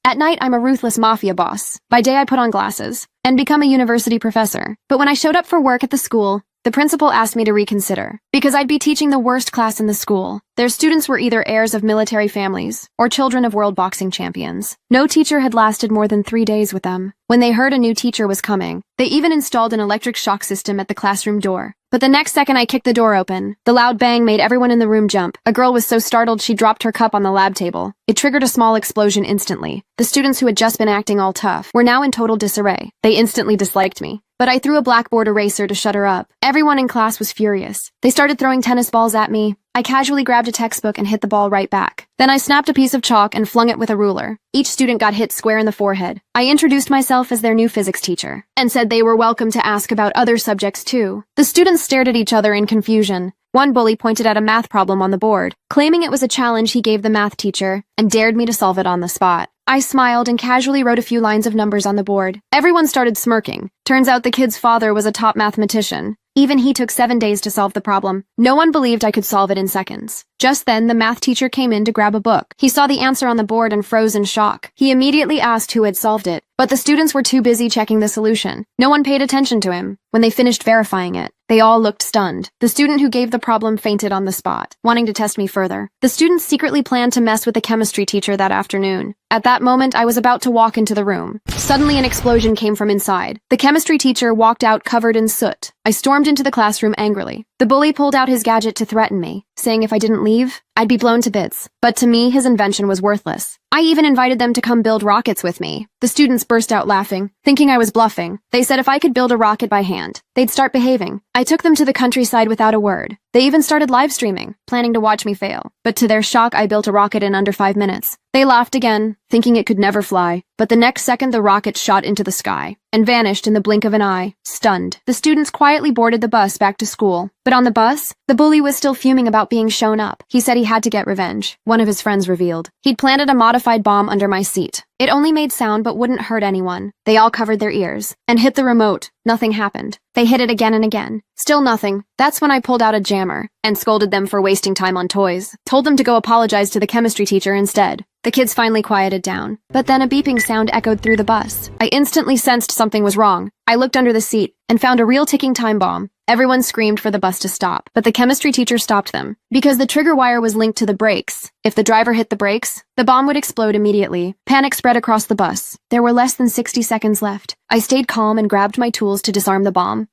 At night, I'm a ruthless mafia boss. By day, I put on glasses and become a university professor. But when I showed up for work at the school, the principal asked me to reconsider, because I'd be teaching the worst class in the school. Their students were either heirs of military families or children of world boxing champions. No teacher had lasted more than 3 days with them. When they heard a new teacher was coming, they even installed an electric shock system at the classroom door. But the next second I kicked the door open. The loud bang made everyone in the room jump. A girl was so startled she dropped her cup on the lab table. It triggered a small explosion instantly. The students who had just been acting all tough were now in total disarray. They instantly disliked me. But I threw a blackboard eraser to shut her up. Everyone in class was furious. They started throwing tennis balls at me. I casually grabbed a textbook and hit the ball right back. Then I snapped a piece of chalk and flung it with a ruler. Each student got hit square in the forehead. I introduced myself as their new physics teacher and said they were welcome to ask about other subjects too. The students stared at each other in confusion. One bully pointed at a math problem on the board, claiming it was a challenge he gave the math teacher, and dared me to solve it on the spot. I smiled and casually wrote a few lines of numbers on the board. Everyone started smirking. Turns out the kid's father was a top mathematician. Even he took 7 days to solve the problem. No one believed I could solve it in seconds. Just then, the math teacher came in to grab a book. He saw the answer on the board and froze in shock. He immediately asked who had solved it, but the students were too busy checking the solution. No one paid attention to him. When they finished verifying it, they all looked stunned. The student who gave the problem fainted on the spot, wanting to test me further. The students secretly planned to mess with the chemistry teacher that afternoon. At that moment, I was about to walk into the room. Suddenly, an explosion came from inside. The chemistry teacher walked out covered in soot. I stormed into the classroom angrily. The bully pulled out his gadget to threaten me, saying if I didn't leave, I'd be blown to bits. But to me, his invention was worthless. I even invited them to come build rockets with me. The students burst out laughing, thinking I was bluffing. They said if I could build a rocket by hand, they'd start behaving. I took them to the countryside without a word. They even started live streaming, planning to watch me fail. But to their shock, I built a rocket in under 5 minutes. They laughed again, thinking it could never fly. But the next second, the rocket shot into the sky and vanished in the blink of an eye, stunned. The students quietly boarded the bus back to school. But on the bus, the bully was still fuming about being shown up. He said he had to get revenge, one of his friends revealed. He'd planted a modified bomb under my seat. It only made sound but wouldn't hurt anyone. They all covered their ears and hit the remote. Nothing happened. They hit it again and again. Still nothing. That's when I pulled out a jammer and scolded them for wasting time on toys. Told them to go apologize to the chemistry teacher instead. The kids finally quieted down. But then a beeping sound echoed through the bus. I instantly sensed something was wrong. I looked under the seat and found a real ticking time bomb. Everyone screamed for the bus to stop, but the chemistry teacher stopped them. Because the trigger wire was linked to the brakes. If the driver hit the brakes, the bomb would explode immediately. Panic spread across the bus. There were less than 60 seconds left. I stayed calm and grabbed my tools to disarm the bomb.